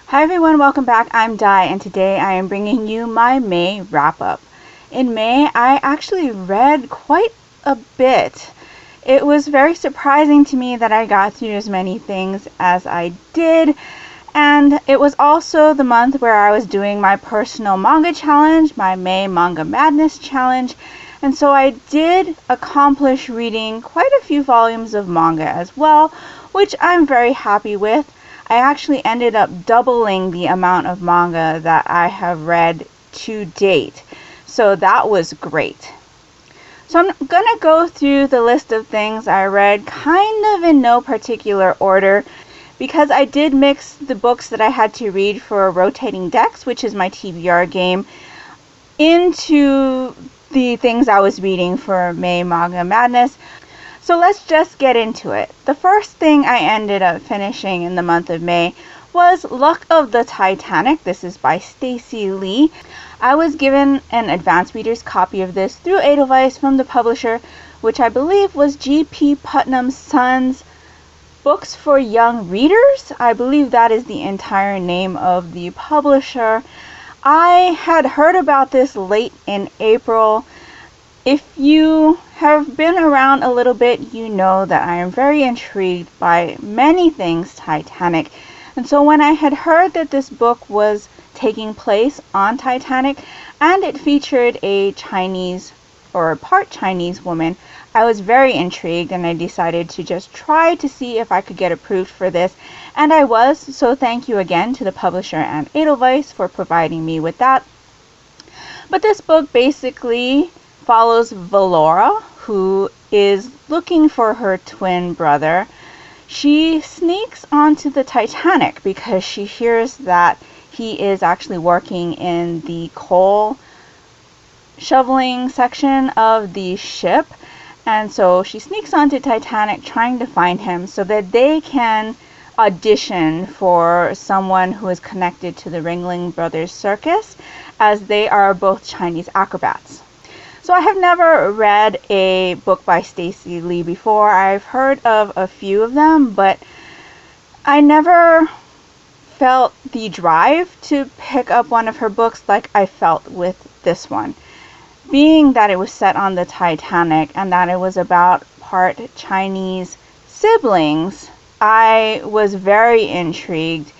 Hi everyone, welcome back. I'm Di, and today I am bringing you my May wrap-up. In May, I actually read quite a bit. It was very surprising to me that I got through as many things as I did, and it was also the month where I was doing my personal manga challenge, my May Manga Madness challenge, and so I did accomplish reading quite a few volumes of manga as well, which I'm very happy with. I actually ended up doubling the amount of manga that I have read to date, so that was great. So I'm going to go through the list of things I read kind of in no particular order, because I did mix the books that I had to read for Rotating Decks, which is my TBR game, into the things I was reading for May Manga Madness. So let's just get into it. The first thing I ended up finishing in the month of May was Luck of the Titanic. This is by Stacey Lee. I was given an advanced reader's copy of this through Edelweiss from the publisher, which I believe was G.P. Putnam's Sons Books for Young Readers. I believe that is the entire name of the publisher. I had heard about this late in April. If you have been around a little bit, you know that I am very intrigued by many things Titanic. And so when I had heard that this book was taking place on Titanic and it featured a Chinese or part Chinese woman, I was very intrigued, and I decided to just try to see if I could get approved for this. And I was, so thank you again to the publisher and Edelweiss for providing me with that. But this book basically follows Valora, who is looking for her twin brother. She sneaks onto the Titanic because she hears that he is actually working in the coal shoveling section of the ship. And so she sneaks onto Titanic trying to find him so that they can audition for someone who is connected to the Ringling Brothers Circus, as they are both Chinese acrobats. So I have never read a book by Stacey Lee before. I've heard of a few of them, but I never felt the drive to pick up one of her books like I felt with this one. Being that it was set on the Titanic and that it was about part Chinese siblings, I was very intrigued.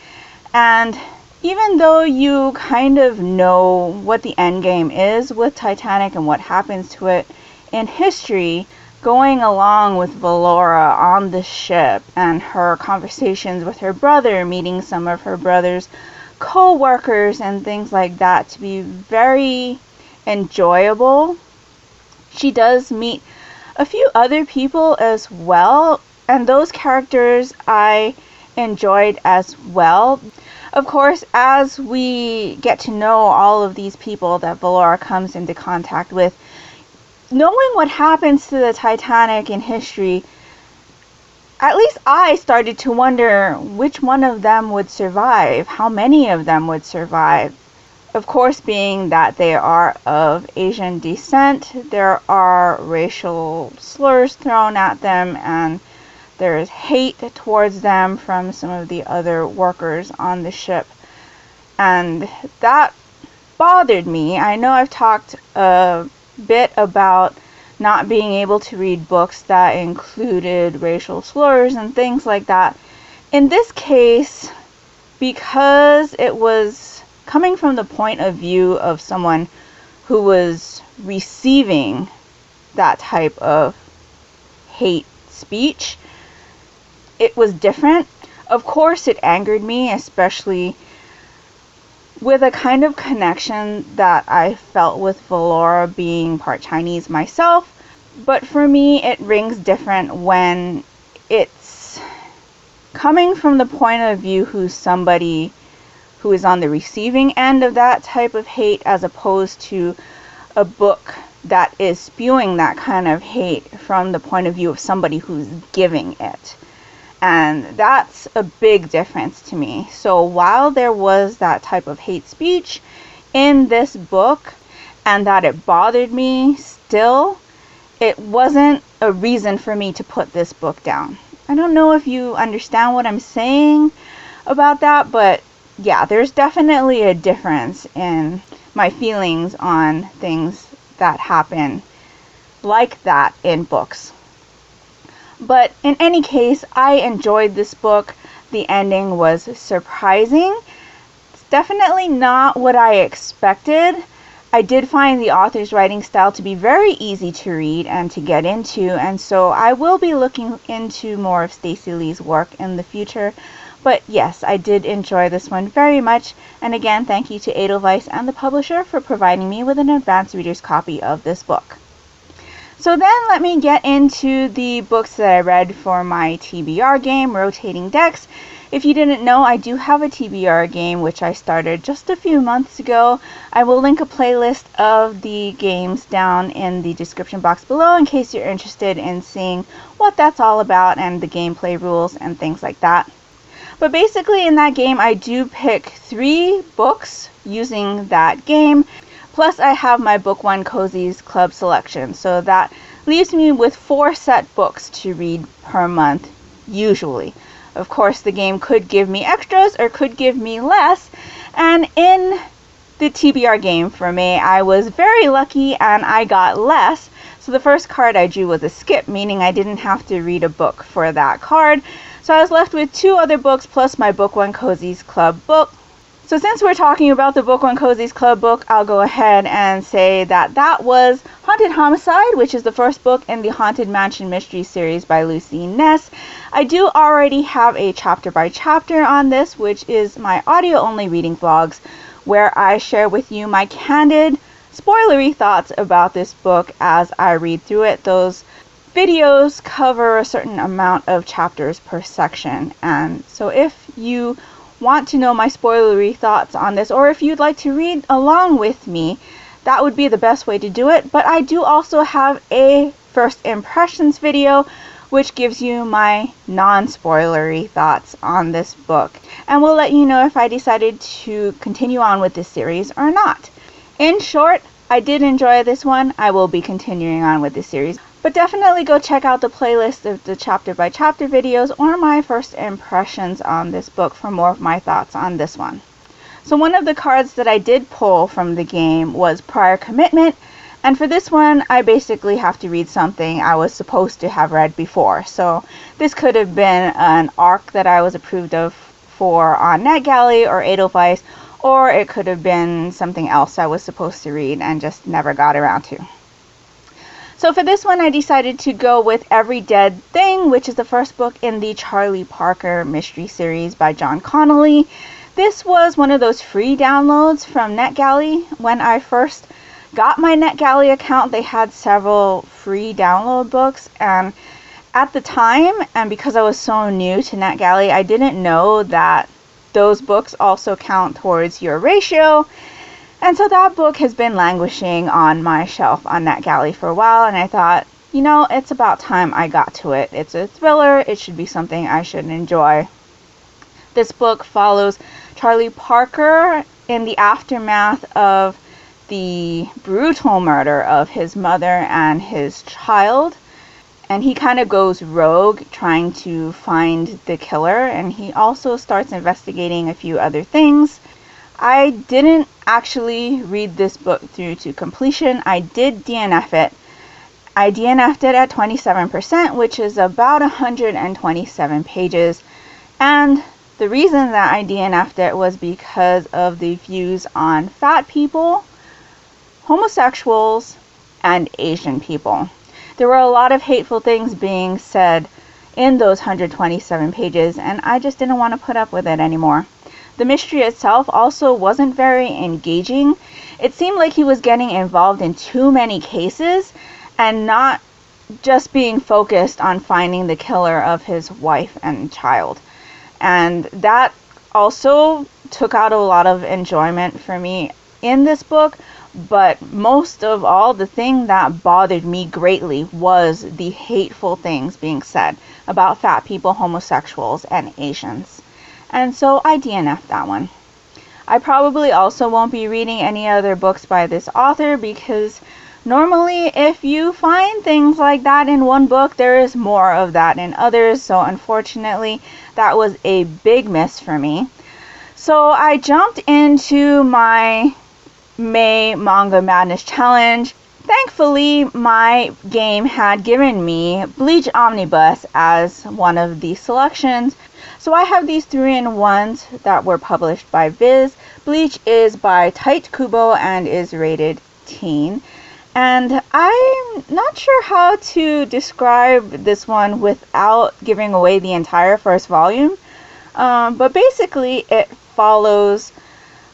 And even though you kind of know what the end game is with Titanic and what happens to it in history, going along with Valora on the ship and her conversations with her brother, meeting some of her brother's co-workers and things like that, to be very enjoyable. She does meet a few other people as well, and those characters I enjoyed as well. Of course, as we get to know all of these people that Valora comes into contact with, knowing what happens to the Titanic in history, at least I started to wonder which one of them would survive, how many of them would survive. Of course, being that they are of Asian descent, there are racial slurs thrown at them, and there is hate towards them from some of the other workers on the ship. And that bothered me. I know I've talked a bit about not being able to read books that included racial slurs and things like that. In this case, because it was coming from the point of view of someone who was receiving that type of hate speech, it was different. Of course, it angered me, especially with a kind of connection that I felt with Valora being part Chinese myself. But for me, it rings different when it's coming from the point of view who's somebody who is on the receiving end of that type of hate, as opposed to a book that is spewing that kind of hate from the point of view of somebody who's giving it. And that's a big difference to me. So while there was that type of hate speech in this book, and that it bothered me still, it wasn't a reason for me to put this book down. I don't know if you understand what I'm saying about that, but yeah, there's definitely a difference in my feelings on things that happen like that in books. But in any case, I enjoyed this book. The ending was surprising. It's definitely not what I expected. I did find the author's writing style to be very easy to read and to get into, and so I will be looking into more of Stacey Lee's work in the future. But yes, I did enjoy this one very much, and again, thank you to Edelweiss and the publisher for providing me with an advanced reader's copy of this book. So then let me get into the books that I read for my TBR game, Rotating Decks. If you didn't know, I do have a TBR game which I started just a few months ago. I will link a playlist of the games down in the description box below in case you're interested in seeing what that's all about and the gameplay rules and things like that. But basically in that game I do pick 3 books using that game. Plus I have my Book One Cozies Club selection, so that leaves me with 4 set books to read per month, usually. Of course, the game could give me extras or could give me less, and in the TBR game for me, I was very lucky and I got less. So the first card I drew was a skip, meaning I didn't have to read a book for that card. So I was left with 2 other books plus my Book One Cozies Club book. So since we're talking about the Book One Cozies Club book, I'll go ahead and say that that was Haunted Homicide, which is the first book in the Haunted Mansion Mystery series by Lucy Ness. I do already have a chapter by chapter on this, which is my audio-only reading vlogs, where I share with you my candid, spoilery thoughts about this book as I read through it. Those videos cover a certain amount of chapters per section, and so if you want to know my spoilery thoughts on this, or if you'd like to read along with me, that would be the best way to do it. But I do also have a first impressions video which gives you my non-spoilery thoughts on this book, and will let you know if I decided to continue on with this series or not. In short, I did enjoy this one. I will be continuing on with this series. But definitely go check out the playlist of the chapter by chapter videos or my first impressions on this book for more of my thoughts on this one. So one of the cards that I did pull from the game was Prior Commitment, and for this one I basically have to read something I was supposed to have read before. So this could have been an arc that I was approved of for on NetGalley or Edelweiss, or it could have been something else I was supposed to read and just never got around to. So for this one, I decided to go with Every Dead Thing, which is the first book in the Charlie Parker mystery series by John Connolly. This was one of those free downloads from NetGalley. When I first got my NetGalley account, they had several free download books, and at the time, and because I was so new to NetGalley, I didn't know that those books also count towards your ratio. And so that book has been languishing on my shelf on NetGalley for a while, and I thought, you know, it's about time I got to it. It's a thriller. It should be something I should enjoy. This book follows Charlie Parker in the aftermath of the brutal murder of his mother and his child. And he kind of goes rogue trying to find the killer, and he also starts investigating a few other things. I didn't actually read this book through to completion. I did DNF it. I DNF'd it at 27%, which is about 127 pages. And the reason that I DNF'd it was because of the views on fat people, homosexuals, and Asian people. There were a lot of hateful things being said in those 127 pages, and I just didn't want to put up with it anymore. The mystery itself also wasn't very engaging. It seemed like he was getting involved in too many cases and not just being focused on finding the killer of his wife and child. And that also took out a lot of enjoyment for me in this book. But most of all, the thing that bothered me greatly was the hateful things being said about fat people, homosexuals, and Asians. And so I DNF'd that one. I probably also won't be reading any other books by this author because normally if you find things like that in one book, there is more of that in others. So unfortunately, that was a big miss for me. So I jumped into my May Manga Madness challenge. Thankfully, my game had given me Bleach Omnibus as one of the selections. So I have these 3-in-1s that were published by Viz. Bleach is by Tite Kubo and is rated teen. And I'm not sure how to describe this one without giving away the entire first volume. But basically it follows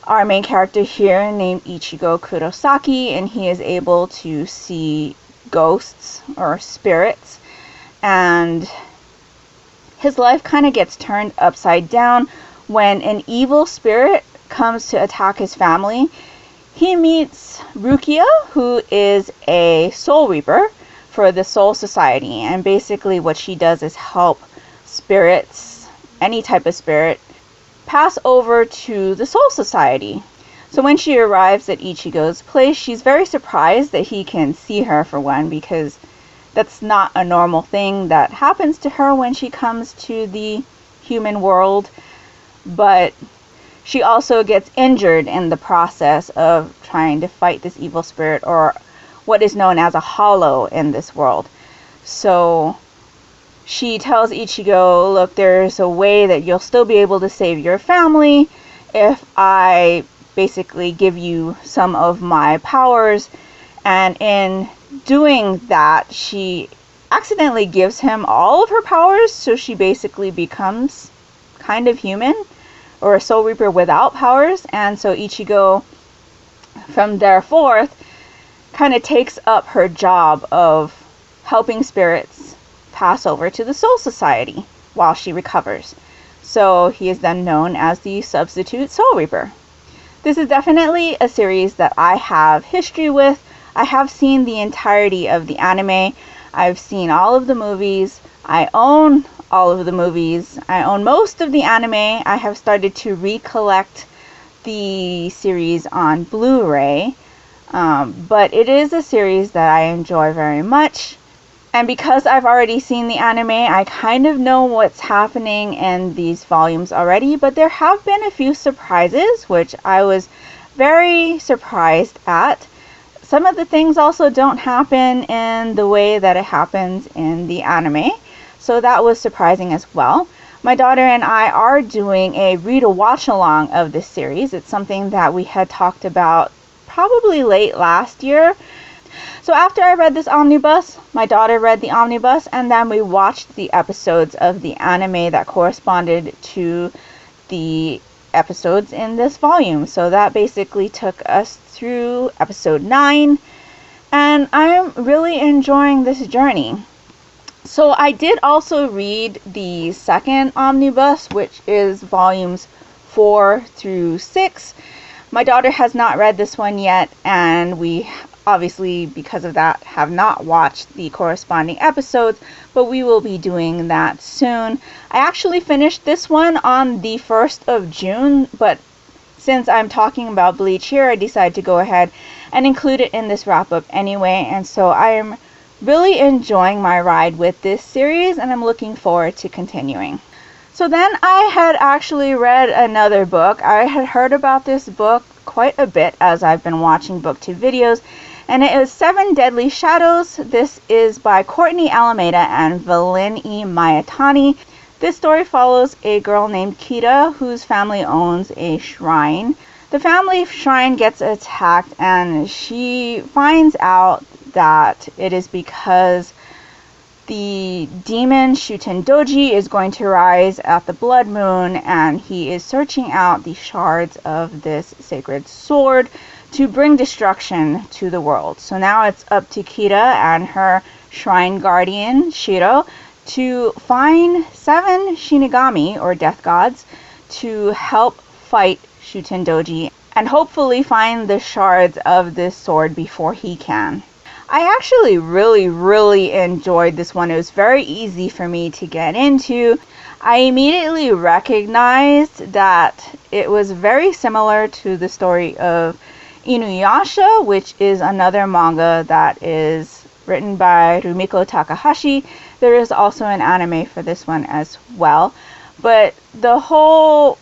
our main character here named Ichigo Kurosaki, and he is able to see ghosts or spirits, and his life kind of gets turned upside down when an evil spirit comes to attack his family. He meets Rukia, who is a soul reaper for the Soul Society, and basically what she does is help spirits, any type of spirit, pass over to the Soul Society. So when she arrives at Ichigo's place, she's very surprised that he can see her, for one, because that's not a normal thing that happens to her when she comes to the human world. But she also gets injured in the process of trying to fight this evil spirit, or what is known as a hollow in this world. So she tells Ichigo, look, there's a way that you'll still be able to save your family if I basically give you some of my powers. And in doing that, she accidentally gives him all of her powers, so she basically becomes kind of human, or a soul reaper without powers. And so Ichigo, from there forth, kind of takes up her job of helping spirits pass over to the Soul Society while she recovers. So he is then known as the Substitute Soul Reaper. This is definitely a series that I have history with. I have seen the entirety of the anime. I've seen all of the movies. I own all of the movies. I own most of the anime. I have started to recollect the series on Blu-ray. But it is a series that I enjoy very much. And because I've already seen the anime, I kind of know what's happening in these volumes already, but there have been a few surprises, which I was very surprised at. Some of the things also don't happen in the way that it happens in the anime, so that was surprising as well. My daughter and I are doing a read-a-watch-along of this series. It's something that we had talked about probably late last year. So after I read this omnibus, my daughter read the omnibus, and then we watched the episodes of the anime that corresponded to the episodes in this volume. So that basically took us through episode 9, and I'm really enjoying this journey. So I did also read the second omnibus, which is volumes 4 through 6. My daughter has not read this one yet, and we obviously, because of that, have not watched the corresponding episodes, but we will be doing that soon. I actually finished this one on the 1st of June, but since I'm talking about Bleach here, I decided to go ahead and include it in this wrap-up anyway, and so I am really enjoying my ride with this series, and I'm looking forward to continuing. So then I had actually read another book. I had heard about this book quite a bit as I've been watching BookTube videos, and it is 7 Deadly Shadows. This is by Courtney Alameda and Valin E. Mayatani. This story follows a girl named Kita whose family owns a shrine. The family shrine gets attacked, and she finds out that it is because the demon Shutendoji is going to rise at the blood moon, and he is searching out the shards of this sacred sword to bring destruction to the world. So now it's up to Kita and her shrine guardian, Shiro, to find 7 Shinigami, or death gods, to help fight Shutendoji and hopefully find the shards of this sword before he can. I actually really enjoyed this one. It was very easy for me to get into. I immediately recognized that it was very similar to the story of Inuyasha, which is another manga that is written by Rumiko Takahashi. There is also an anime for this one as well. But the whole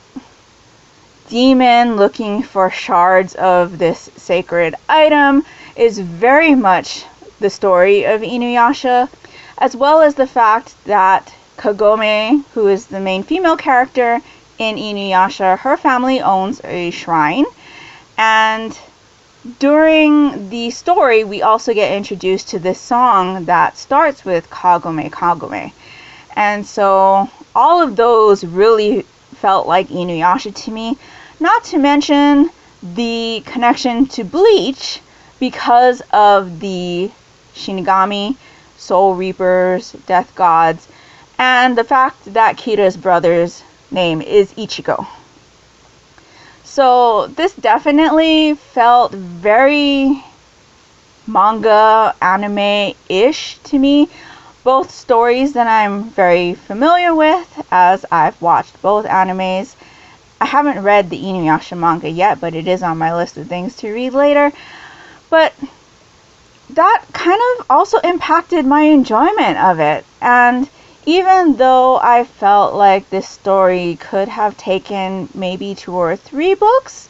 demon looking for shards of this sacred item is very much the story of Inuyasha, as well as the fact that Kagome, who is the main female character in Inuyasha, her family owns a shrine, and during the story we also get introduced to this song that starts with Kagome Kagome. And so all of those really felt like Inuyasha to me, not to mention the connection to Bleach because of the Shinigami, Soul Reapers, Death Gods, and the fact that Kira's brother's name is Ichigo. So this definitely felt very manga anime-ish to me. Both stories that I'm very familiar with, as I've watched both animes. I haven't read the Inuyasha manga yet, but it is on my list of things to read later. But that kind of also impacted my enjoyment of it. And even though I felt like this story could have taken maybe 2 or 3 books,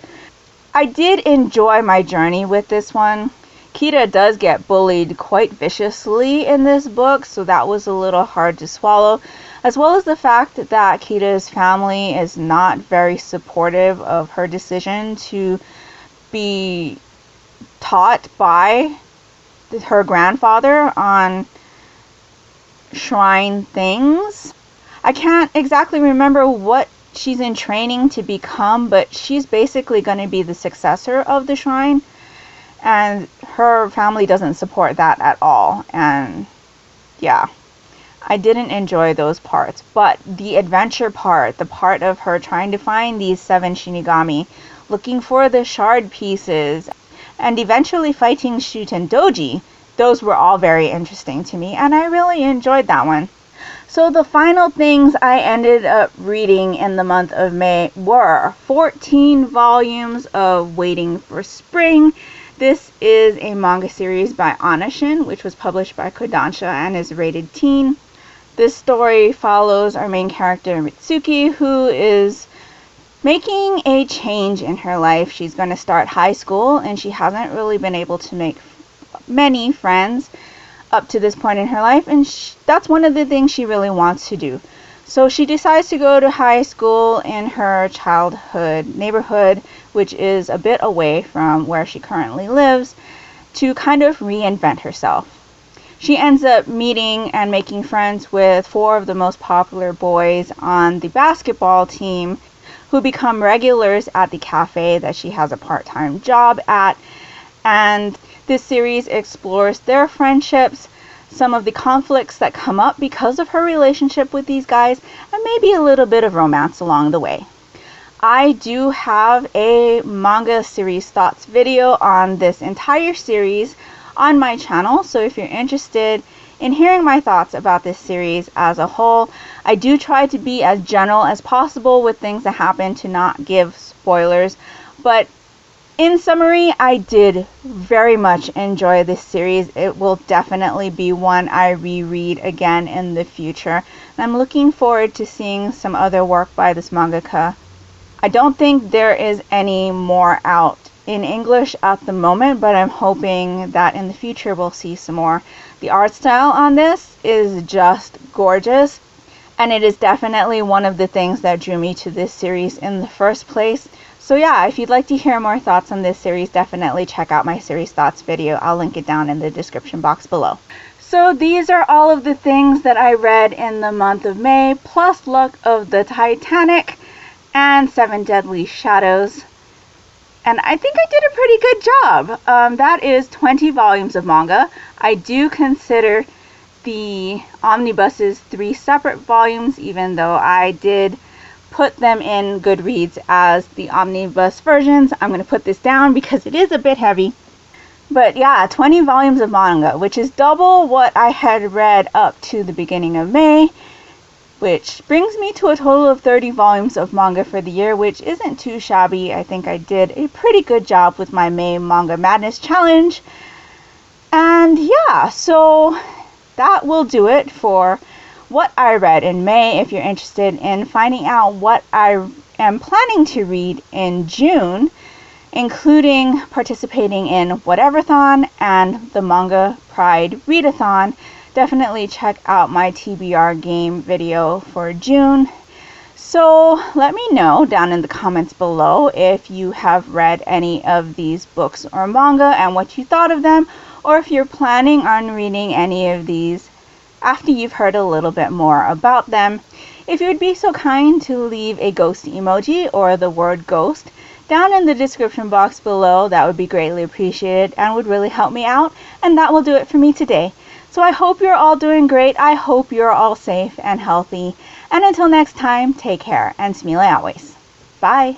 I did enjoy my journey with this one. Kira does get bullied quite viciously in this book, so that was a little hard to swallow, as well as the fact that Kira's family is not very supportive of her decision to be taught by her grandfather on shrine things. I can't exactly remember what she's in training to become, but she's basically going to be the successor of the shrine, and her family doesn't support that at all. And yeah, I didn't enjoy those parts, but the adventure part, the part of her trying to find these 7 Shinigami, looking for the shard pieces, and eventually fighting Shuten Doji, those were all very interesting to me, and I really enjoyed that one. So the final things I ended up reading in the month of May were 14 volumes of Waiting for Spring. This is a manga series by Anashin, which was published by Kodansha and is rated teen. This story follows our main character Mitsuki, who is making a change in her life. She's going to start high school, and she hasn't really been able to make many friends up to this point in her life, and that's one of the things she really wants to do. So she decides to go to high school in her childhood neighborhood, which is a bit away from where she currently lives, to kind of reinvent herself. She ends up meeting and making friends with 4 of the most popular boys on the basketball team, who become regulars at the cafe that she has a part-time job at. And this series explores their friendships, some of the conflicts that come up because of her relationship with these guys, and maybe a little bit of romance along the way. I do have a manga series thoughts video on this entire series on my channel, so if you're interested in hearing my thoughts about this series as a whole, I do try to be as general as possible with things that happen to not give spoilers, but in summary, I did very much enjoy this series. It will definitely be one I reread again in the future. And I'm looking forward to seeing some other work by this mangaka. I don't think there is any more out in English at the moment, but I'm hoping that in the future we'll see some more. The art style on this is just gorgeous, and it is definitely one of the things that drew me to this series in the first place. So yeah, if you'd like to hear more thoughts on this series, definitely check out my series thoughts video. I'll link it down in the description box below. So these are all of the things that I read in the month of May, plus Luck of the Titanic and 7 Deadly Shadows. And I think I did a pretty good job. That is 20 volumes of manga. I do consider the omnibuses 3 separate volumes, even though I did put them in Goodreads as the omnibus versions. I'm going to put this down because it is a bit heavy. But yeah, 20 volumes of manga, which is double what I had read up to the beginning of May, which brings me to a total of 30 volumes of manga for the year, which isn't too shabby. I think I did a pretty good job with my May Manga Madness challenge. And yeah, so that will do it for what I read in May if you're interested in finding out what I am planning to read in June, including participating in Whateverthon and the Manga Pride Readathon. Definitely check out my TBR Game video for June. So let me know down in the comments below if you have read any of these books or manga and what you thought of them, or if you're planning on reading any of these after you've heard a little bit more about them. If you would be so kind to leave a ghost emoji or the word ghost down in the description box below, that would be greatly appreciated and would really help me out, and that will do it for me today. So I hope you're all doing great. I hope you're all safe and healthy. And until next time, take care and smile always. Bye.